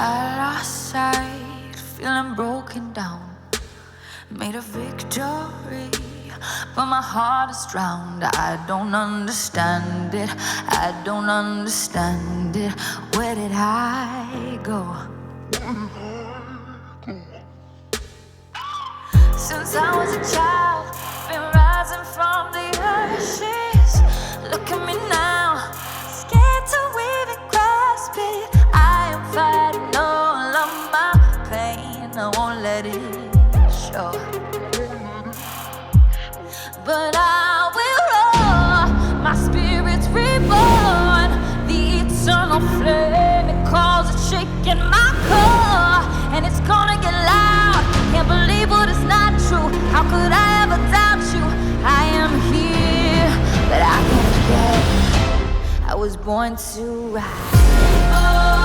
I lost sight, feeling broken down. Made a victory, but my heart is drowned. I don't understand it, I don't understand it. Where did I go? Since I was a child, been rising from the ashes. Look at me now, scared to even grasp it. I am fighting all of my pain, I won't let it show. But I will roar, my spirit's reborn. The eternal flame, it calls it shaking my core. And it's gonna get loud, can't believe what is not true. How could I ever doubt you? I am here, but I can't forget I was born to rise. Oh,